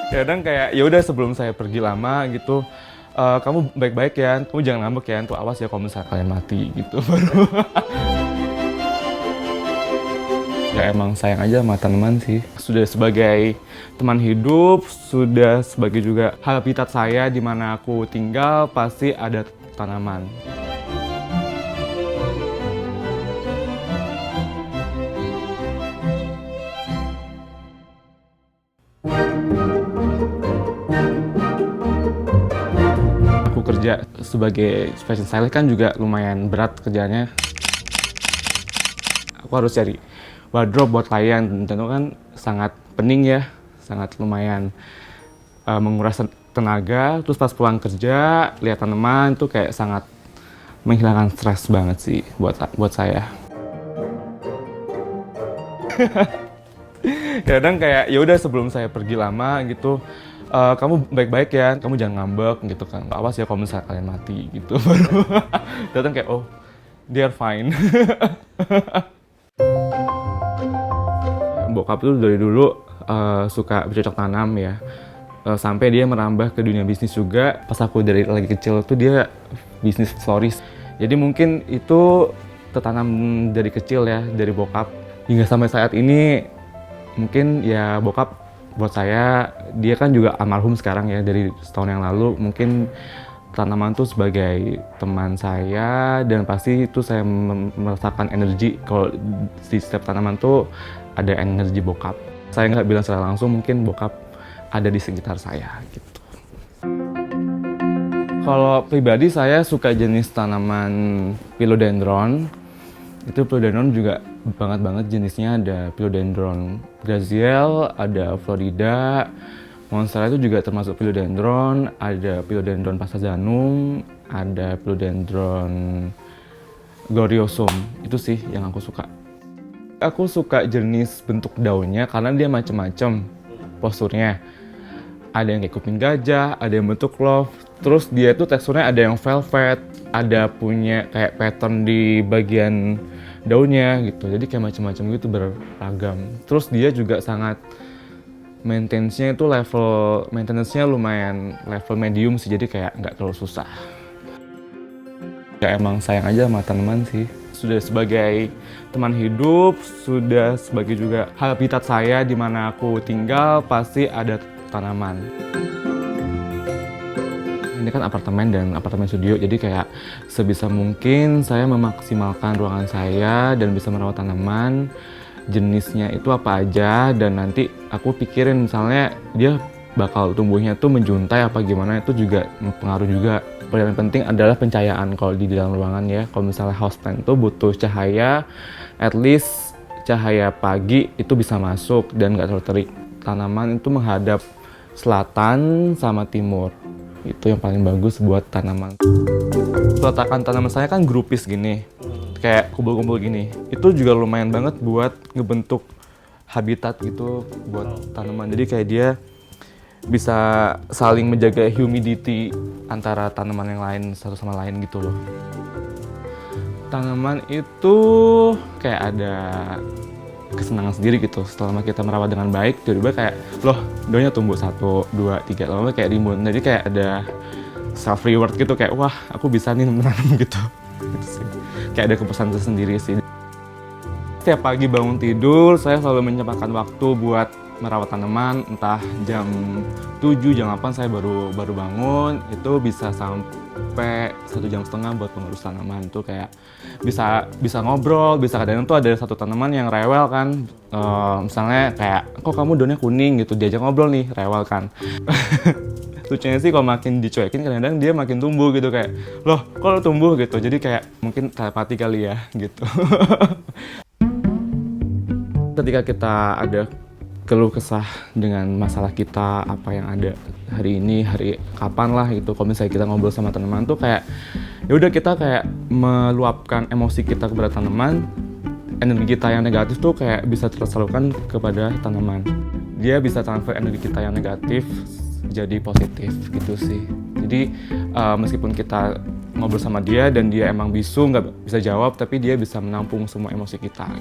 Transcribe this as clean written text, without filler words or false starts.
Kadang kayak ya udah sebelum saya pergi lama gitu, kamu baik-baik ya, kamu jangan ngambek ya, tuh awas ya kalau misalnya kalian mati gitu. Ya emang sayang aja sama tanaman sih. Sudah sebagai teman hidup, sudah sebagai juga habitat saya di mana aku tinggal, pasti ada tanaman. Aku kerja sebagai fashion stylist kan juga lumayan berat kerjanya. Aku harus cari wardrobe buat klien, tentu kan sangat pening ya, sangat lumayan menguras tenaga. Terus pas pulang kerja, lihat tanaman itu kayak sangat menghilangkan stres banget sih buat saya. Kadang kayak ya udah sebelum saya pergi lama gitu, kamu baik-baik ya, kamu jangan ngambek gitu kan. Awas ya kalau misalnya kalian mati gitu. Baru datang kayak oh, they are fine. Bokap tuh dari dulu suka bercocok tanam ya. Sampai dia merambah ke dunia bisnis juga. Pas aku dari lagi kecil tuh dia bisnis florist. Jadi mungkin itu tertanam dari kecil ya, dari bokap. Hingga sampai saat ini mungkin ya bokap buat saya, dia kan juga almarhum sekarang ya, dari setahun yang lalu. Mungkin tanaman tuh sebagai teman saya, dan pasti itu saya merasakan energi kalau di setiap tanaman tuh ada energi bokap. Saya nggak bilang secara langsung, mungkin bokap ada di sekitar saya gitu. Kalau pribadi saya suka jenis tanaman philodendron. Itu philodendron juga banget jenisnya, ada philodendron Graziel, ada Florida, Monstera itu juga termasuk philodendron, ada philodendron Passazanum, ada philodendron Gloriosum. Itu sih yang aku suka. Aku suka jenis bentuk daunnya karena dia macam-macam posturnya. Ada yang kayak kuping gajah, ada yang bentuk love. Terus dia tuh teksturnya ada yang velvet, ada punya kayak pattern di bagian daunnya gitu. Jadi kayak macam-macam gitu, beragam. Terus dia juga sangat maintenance-nya itu maintenance-nya lumayan level medium sih, jadi kayak nggak terlalu susah. Ya emang sayang aja sama tanaman sih. Sudah sebagai teman hidup, sudah sebagai juga habitat saya di mana aku tinggal, pasti ada tanaman. Ini kan apartemen dan apartemen studio, jadi kayak sebisa mungkin saya memaksimalkan ruangan saya dan bisa merawat tanaman. Jenisnya itu apa aja, dan nanti aku pikirin misalnya dia bakal tumbuhnya tuh menjuntai apa gimana, itu juga mempengaruhi juga. Yang penting adalah pencahayaan kalau di dalam ruangan ya. Kalau misalnya houseplant tuh butuh cahaya, at least cahaya pagi itu bisa masuk dan nggak terlalu terik. Tanaman itu menghadap selatan sama timur. Itu yang paling bagus buat tanaman. Peletakan tanaman saya kan grupis gini, kayak kumpul-kumpul gini. Itu juga lumayan banget buat ngebentuk habitat gitu buat tanaman. Jadi kayak dia bisa saling menjaga humidity antara tanaman yang lain satu sama lain gitu loh. Tanaman itu kayak ada kesenangan sendiri gitu setelah kita merawat dengan baik, tiba-tiba kayak loh daunnya tumbuh 1, 2, 3, lama-lama kayak rimbun. Jadi kayak ada self reward gitu, kayak wah aku bisa nih menanam gitu sih. Kayak ada kepuasan tersendiri sih. Setiap pagi bangun tidur saya selalu menyempatkan waktu buat merawat tanaman, entah jam 7, jam 8 saya baru bangun, itu bisa sampai 1,5 jam buat mengurus tanaman. Itu kayak bisa ngobrol, bisa kadang tuh ada satu tanaman yang rewel kan, misalnya kayak kok kamu daunnya kuning gitu, diajak ngobrol nih, rewel kan. Lucunya sih kalau makin dicuekin kadang-kadang dia makin tumbuh gitu, kayak loh kok lo tumbuh gitu. Jadi kayak mungkin telepati kali ya gitu. Ketika kita ada keluh kesah dengan masalah kita, apa yang ada hari ini, hari kapan lah gitu. Kalau misalnya kita ngobrol sama tanaman tuh kayak ya udah kita kayak meluapkan emosi kita kepada tanaman. Energi kita yang negatif tuh kayak bisa tersalurkan kepada tanaman. Dia bisa transfer energi kita yang negatif jadi positif gitu sih. Jadi meskipun kita ngobrol sama dia dan dia emang bisu nggak bisa jawab, tapi dia bisa menampung semua emosi kita.